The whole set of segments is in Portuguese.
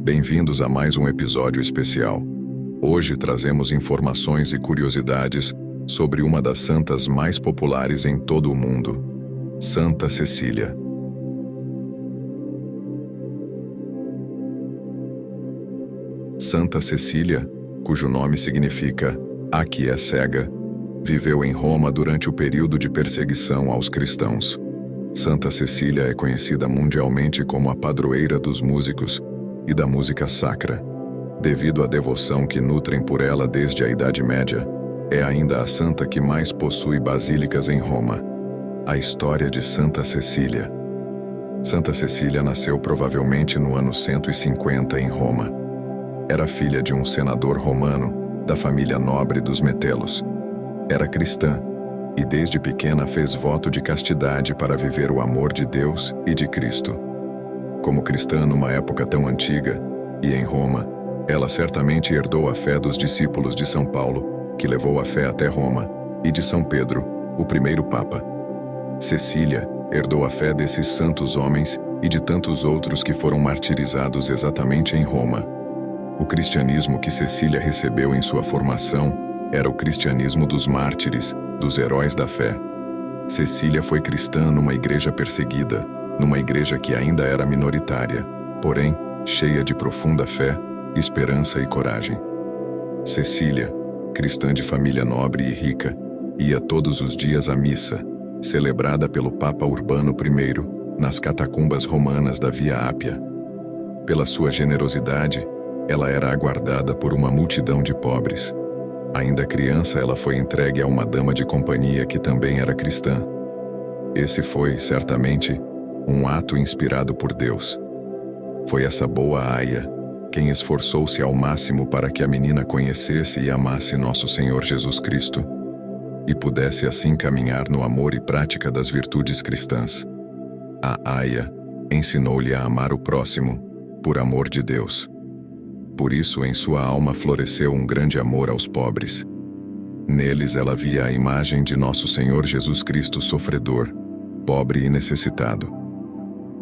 Bem-vindos a mais um episódio especial. Hoje trazemos informações e curiosidades sobre uma das santas mais populares em todo o mundo, Santa Cecília. Santa Cecília, cujo nome significa "a que é cega", viveu em Roma durante o período de perseguição aos cristãos. Santa Cecília é conhecida mundialmente como a padroeira dos músicos e da música sacra. Devido à devoção que nutrem por ela desde a Idade Média, é ainda a santa que mais possui basílicas em Roma. A história de Santa Cecília. Santa Cecília nasceu provavelmente no ano 150 em Roma. Era filha de um senador romano, da família nobre dos Metelos. Era cristã, e desde pequena fez voto de castidade para viver o amor de Deus e de Cristo. Como cristã numa época tão antiga, e em Roma, ela certamente herdou a fé dos discípulos de São Paulo, que levou a fé até Roma, e de São Pedro, o primeiro Papa. Cecília herdou a fé desses santos homens e de tantos outros que foram martirizados exatamente em Roma. O cristianismo que Cecília recebeu em sua formação era o cristianismo dos mártires, dos heróis da fé. Cecília foi cristã numa igreja perseguida, numa igreja que ainda era minoritária, porém, cheia de profunda fé, esperança e coragem. Cecília, cristã de família nobre e rica, ia todos os dias à missa, celebrada pelo Papa Urbano I, nas catacumbas romanas da Via Ápia. Pela sua generosidade, ela era aguardada por uma multidão de pobres. Ainda criança, ela foi entregue a uma dama de companhia que também era cristã. Esse foi, certamente, um ato inspirado por Deus. Foi essa boa aia quem esforçou-se ao máximo para que a menina conhecesse e amasse nosso Senhor Jesus Cristo e pudesse assim caminhar no amor e prática das virtudes cristãs. A aia ensinou-lhe a amar o próximo, por amor de Deus. Por isso, em sua alma floresceu um grande amor aos pobres. Neles ela via a imagem de nosso Senhor Jesus Cristo sofredor, pobre e necessitado.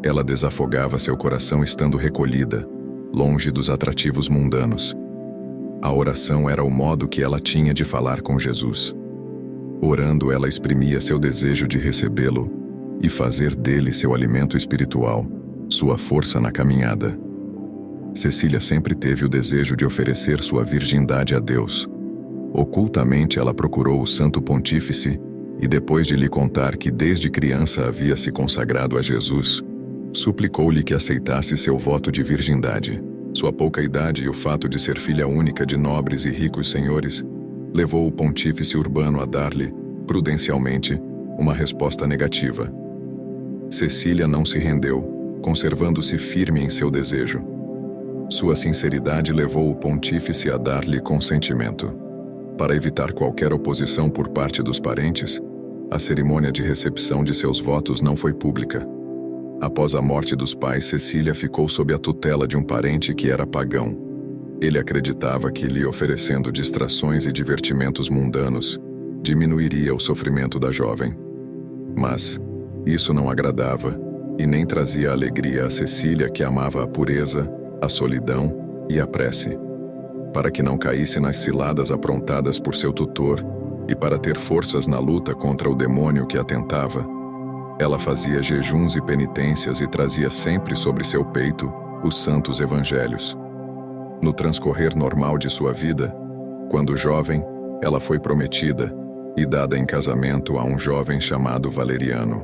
Ela desafogava seu coração estando recolhida, longe dos atrativos mundanos. A oração era o modo que ela tinha de falar com Jesus. Orando, ela exprimia seu desejo de recebê-lo e fazer dele seu alimento espiritual, sua força na caminhada. Cecília sempre teve o desejo de oferecer sua virgindade a Deus. Ocultamente ela procurou o Santo Pontífice e, depois de lhe contar que desde criança havia se consagrado a Jesus, suplicou-lhe que aceitasse seu voto de virgindade. Sua pouca idade e o fato de ser filha única de nobres e ricos senhores levou o Pontífice Urbano a dar-lhe, prudencialmente, uma resposta negativa. Cecília não se rendeu, conservando-se firme em seu desejo. Sua sinceridade levou o pontífice a dar-lhe consentimento. Para evitar qualquer oposição por parte dos parentes, a cerimônia de recepção de seus votos não foi pública. Após a morte dos pais, Cecília ficou sob a tutela de um parente que era pagão. Ele acreditava que, lhe oferecendo distrações e divertimentos mundanos, diminuiria o sofrimento da jovem. Mas isso não agradava e nem trazia alegria a Cecília, que amava a pureza, a solidão e a prece. Para que não caísse nas ciladas aprontadas por seu tutor e para ter forças na luta contra o demônio que a tentava, ela fazia jejuns e penitências e trazia sempre sobre seu peito os santos evangelhos. No transcorrer normal de sua vida, quando jovem, ela foi prometida e dada em casamento a um jovem chamado Valeriano.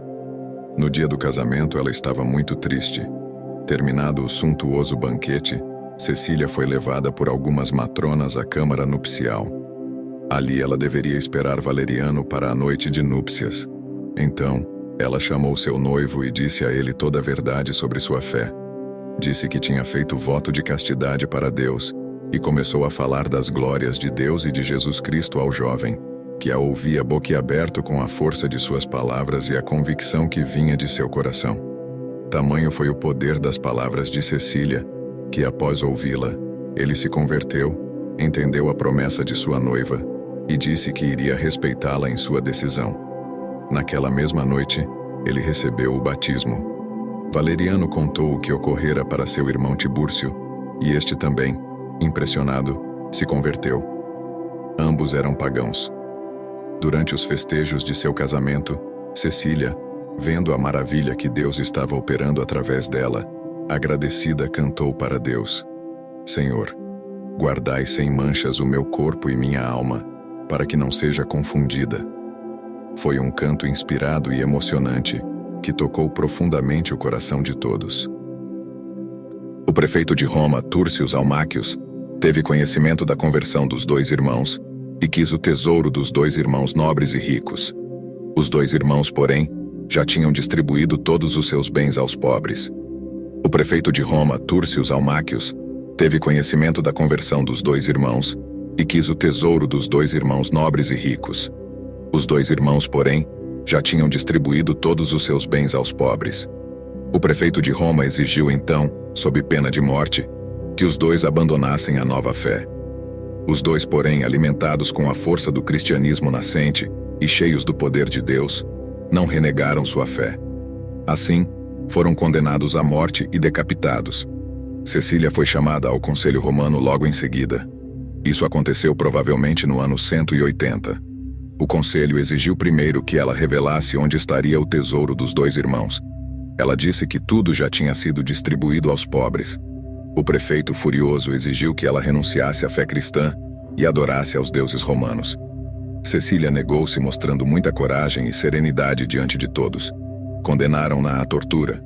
No dia do casamento, ela estava muito triste. Terminado o suntuoso banquete, Cecília foi levada por algumas matronas à câmara nupcial. Ali ela deveria esperar Valeriano para a noite de núpcias. Então, ela chamou seu noivo e disse a ele toda a verdade sobre sua fé. Disse que tinha feito voto de castidade para Deus e começou a falar das glórias de Deus e de Jesus Cristo ao jovem, que a ouvia boquiaberto com a força de suas palavras e a convicção que vinha de seu coração. Tamanho foi o poder das palavras de Cecília, que após ouvi-la, ele se converteu, entendeu a promessa de sua noiva e disse que iria respeitá-la em sua decisão. Naquela mesma noite, ele recebeu o batismo. Valeriano contou o que ocorrera para seu irmão Tibúrcio e este também, impressionado, se converteu. Ambos eram pagãos. Durante os festejos de seu casamento, Cecília, vendo a maravilha que Deus estava operando através dela, agradecida cantou para Deus: Senhor, guardai sem manchas o meu corpo e minha alma, para que não seja confundida. Foi um canto inspirado e emocionante, que tocou profundamente o coração de todos. O prefeito de Roma, Túrcio Almáquios, teve conhecimento da conversão dos dois irmãos e quis o tesouro dos dois irmãos nobres e ricos. Os dois irmãos, porém, já tinham distribuído todos os seus bens aos pobres. O prefeito de Roma, Túrcio Almáquios, teve conhecimento da conversão dos dois irmãos e quis o tesouro dos dois irmãos nobres e ricos. Os dois irmãos, porém, já tinham distribuído todos os seus bens aos pobres. O prefeito de Roma exigiu então, sob pena de morte, que os dois abandonassem a nova fé. Os dois, porém, alimentados com a força do cristianismo nascente e cheios do poder de Deus, não renegaram sua fé. Assim, foram condenados à morte e decapitados. Cecília foi chamada ao Conselho Romano logo em seguida. Isso aconteceu provavelmente no ano 180. O conselho exigiu primeiro que ela revelasse onde estaria o tesouro dos dois irmãos. Ela disse que tudo já tinha sido distribuído aos pobres. O prefeito furioso exigiu que ela renunciasse à fé cristã e adorasse aos deuses romanos. Cecília negou-se, mostrando muita coragem e serenidade diante de todos. Condenaram-na à tortura.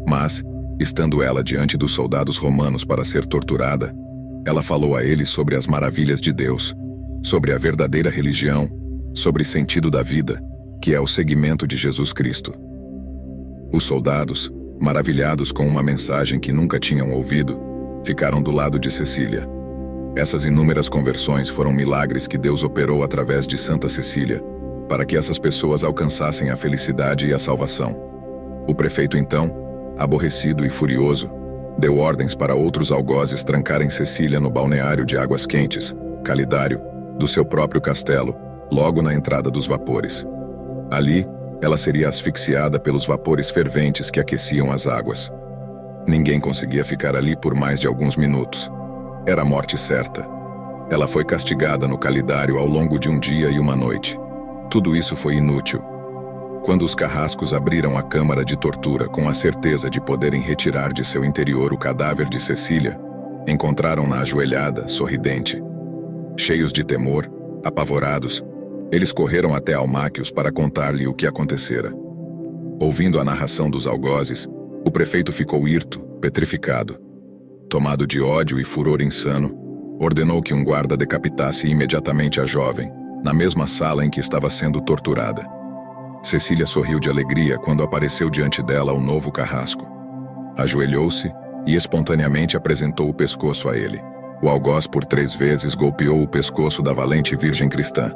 Mas, estando ela diante dos soldados romanos para ser torturada, ela falou a eles sobre as maravilhas de Deus, sobre a verdadeira religião, sobre o sentido da vida, que é o seguimento de Jesus Cristo. Os soldados, maravilhados com uma mensagem que nunca tinham ouvido, ficaram do lado de Cecília. Essas inúmeras conversões foram milagres que Deus operou através de Santa Cecília, para que essas pessoas alcançassem a felicidade e a salvação. O prefeito então, aborrecido e furioso, deu ordens para outros algozes trancarem Cecília no balneário de águas quentes, Calidário, do seu próprio castelo, logo na entrada dos vapores. Ali, ela seria asfixiada pelos vapores ferventes que aqueciam as águas. Ninguém conseguia ficar ali por mais de alguns minutos. Era a morte certa. Ela foi castigada no Calidário ao longo de um dia e uma noite. Tudo isso foi inútil. Quando os carrascos abriram a câmara de tortura com a certeza de poderem retirar de seu interior o cadáver de Cecília, encontraram-na ajoelhada, sorridente. Cheios de temor, apavorados, eles correram até Almáquios para contar-lhe o que acontecera. Ouvindo a narração dos algozes, o prefeito ficou hirto, petrificado. Tomado de ódio e furor insano, ordenou que um guarda decapitasse imediatamente a jovem, na mesma sala em que estava sendo torturada. Cecília sorriu de alegria quando apareceu diante dela o novo carrasco. Ajoelhou-se e espontaneamente apresentou o pescoço a ele. O algoz por 3 vezes golpeou o pescoço da valente virgem cristã.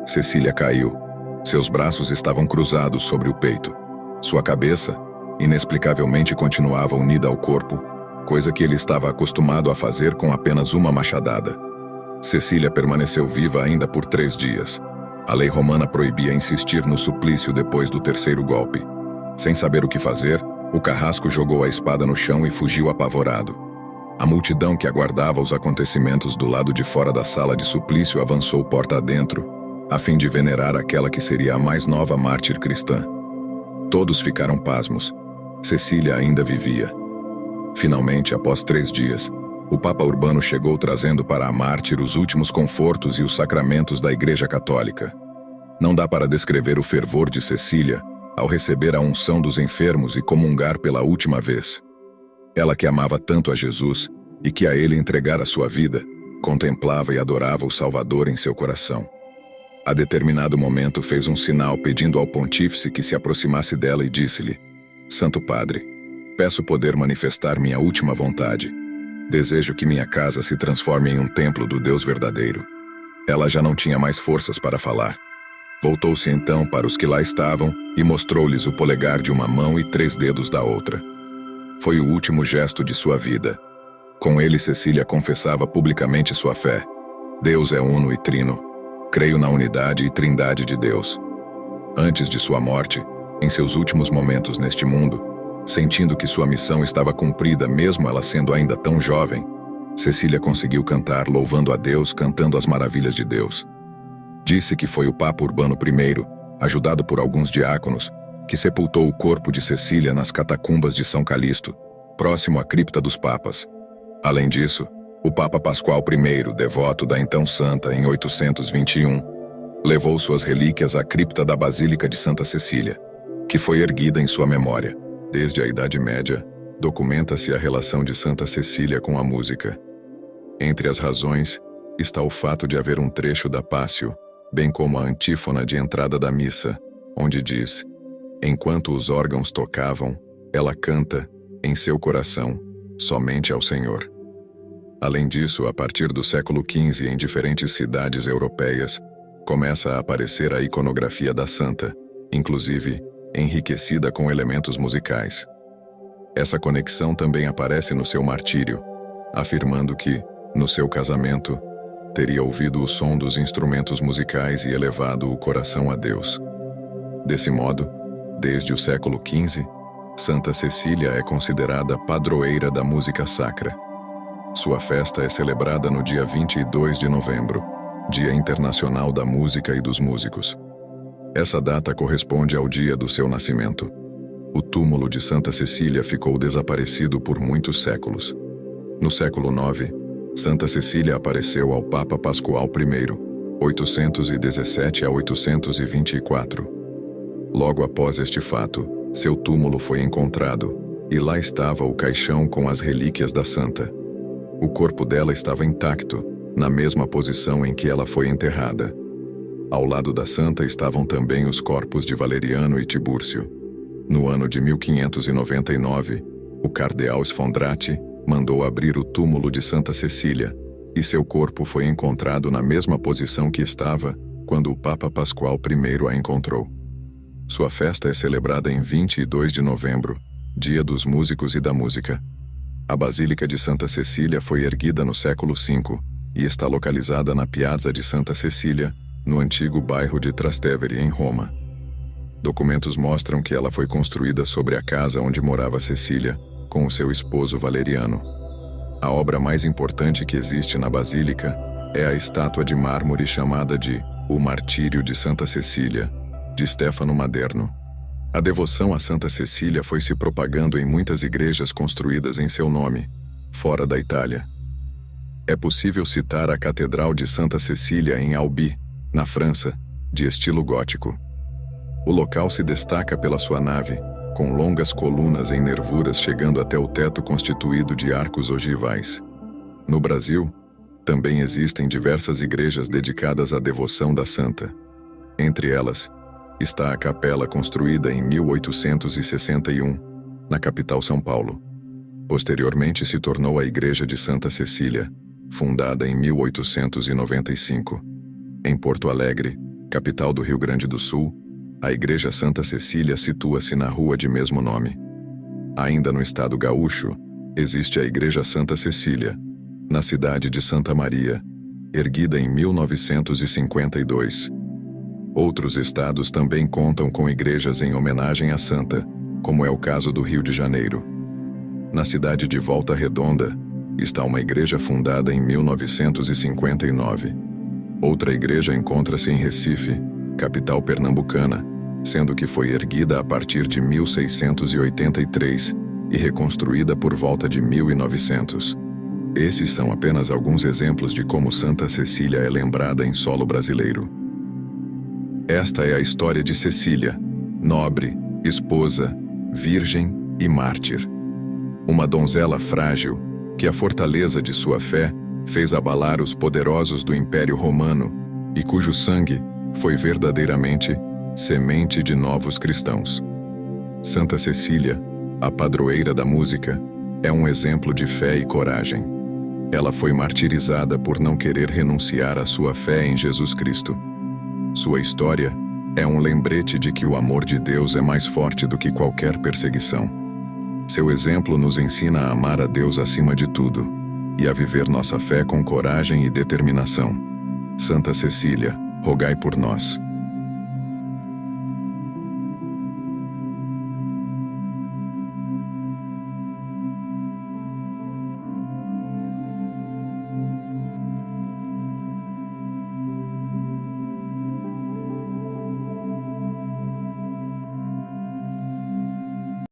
Cecília caiu. Seus braços estavam cruzados sobre o peito. Sua cabeça, inexplicavelmente, continuava unida ao corpo, coisa que ele estava acostumado a fazer com apenas uma machadada. Cecília permaneceu viva ainda por 3 dias. A lei romana proibia insistir no suplício depois do 3º golpe. Sem saber o que fazer, o carrasco jogou a espada no chão e fugiu apavorado. A multidão que aguardava os acontecimentos do lado de fora da sala de suplício avançou porta adentro, a fim de venerar aquela que seria a mais nova mártir cristã. Todos ficaram pasmos. Cecília ainda vivia. Finalmente, após 3 dias, o Papa Urbano chegou trazendo para a mártir os últimos confortos e os sacramentos da Igreja Católica. Não dá para descrever o fervor de Cecília ao receber a unção dos enfermos e comungar pela última vez. Ela que amava tanto a Jesus e que a ele entregara sua vida, contemplava e adorava o Salvador em seu coração. A determinado momento fez um sinal pedindo ao pontífice que se aproximasse dela e disse-lhe: Santo Padre, peço poder manifestar minha última vontade. Desejo que minha casa se transforme em um templo do Deus verdadeiro. Ela já não tinha mais forças para falar. Voltou-se então para os que lá estavam e mostrou-lhes o polegar de uma mão e 3 dedos da outra. Foi o último gesto de sua vida. Com ele, Cecília confessava publicamente sua fé. Deus é uno e trino. Creio na unidade e trindade de Deus. Antes de sua morte, em seus últimos momentos neste mundo, sentindo que sua missão estava cumprida mesmo ela sendo ainda tão jovem, Cecília conseguiu cantar louvando a Deus, cantando as maravilhas de Deus. Disse que foi o Papa Urbano I, ajudado por alguns diáconos, que sepultou o corpo de Cecília nas catacumbas de São Calixto, próximo à cripta dos papas. Além disso, o Papa Pascoal I, devoto da então santa em 821, levou suas relíquias à cripta da Basílica de Santa Cecília, que foi erguida em sua memória. Desde a Idade Média, documenta-se a relação de Santa Cecília com a música. Entre as razões, está o fato de haver um trecho da Pássio, bem como a antífona de entrada da missa, onde diz: enquanto os órgãos tocavam, ela canta, em seu coração, somente ao Senhor. Além disso, a partir do século XV, em diferentes cidades europeias, começa a aparecer a iconografia da santa, inclusive enriquecida com elementos musicais. Essa conexão também aparece no seu martírio, afirmando que, no seu casamento, teria ouvido o som dos instrumentos musicais e elevado o coração a Deus. Desse modo, desde o século XV, Santa Cecília é considerada padroeira da música sacra. Sua festa é celebrada no dia 22 de novembro, Dia Internacional da Música e dos Músicos. Essa data corresponde ao dia do seu nascimento. O túmulo de Santa Cecília ficou desaparecido por muitos séculos. No século IX, Santa Cecília apareceu ao Papa Pascoal I, 817 a 824. Logo após este fato, seu túmulo foi encontrado, e lá estava o caixão com as relíquias da santa. O corpo dela estava intacto, na mesma posição em que ela foi enterrada. Ao lado da santa estavam também os corpos de Valeriano e Tibúrcio. No ano de 1599, o cardeal Sfondrati mandou abrir o túmulo de Santa Cecília, e seu corpo foi encontrado na mesma posição que estava quando o Papa Pascoal I a encontrou. Sua festa é celebrada em 22 de novembro, Dia dos Músicos e da Música. A Basílica de Santa Cecília foi erguida no século V e está localizada na Piazza de Santa Cecília, no antigo bairro de Trastevere, em Roma. Documentos mostram que ela foi construída sobre a casa onde morava Cecília, com o seu esposo Valeriano. A obra mais importante que existe na Basílica é a estátua de mármore chamada de O Martírio de Santa Cecília, de Stefano Maderno. A devoção a Santa Cecília foi se propagando em muitas igrejas construídas em seu nome, fora da Itália. É possível citar a Catedral de Santa Cecília em Albi, na França, de estilo gótico. O local se destaca pela sua nave, com longas colunas em nervuras chegando até o teto constituído de arcos ogivais. No Brasil, também existem diversas igrejas dedicadas à devoção da santa. Entre elas, está a capela construída em 1861, na capital São Paulo. Posteriormente se tornou a Igreja de Santa Cecília, fundada em 1895. Em Porto Alegre, capital do Rio Grande do Sul, a Igreja Santa Cecília situa-se na rua de mesmo nome. Ainda no estado gaúcho, existe a Igreja Santa Cecília, na cidade de Santa Maria, erguida em 1952. Outros estados também contam com igrejas em homenagem à santa, como é o caso do Rio de Janeiro. Na cidade de Volta Redonda, está uma igreja fundada em 1959. Outra igreja encontra-se em Recife, capital pernambucana, sendo que foi erguida a partir de 1683 e reconstruída por volta de 1900. Esses são apenas alguns exemplos de como Santa Cecília é lembrada em solo brasileiro. Esta é a história de Cecília, nobre, esposa, virgem e mártir. Uma donzela frágil, que a fortaleza de sua fé fez abalar os poderosos do Império Romano e cujo sangue foi verdadeiramente semente de novos cristãos. Santa Cecília, a padroeira da música, é um exemplo de fé e coragem. Ela foi martirizada por não querer renunciar à sua fé em Jesus Cristo. Sua história é um lembrete de que o amor de Deus é mais forte do que qualquer perseguição. Seu exemplo nos ensina a amar a Deus acima de tudo e a viver nossa fé com coragem e determinação. Santa Cecília, rogai por nós.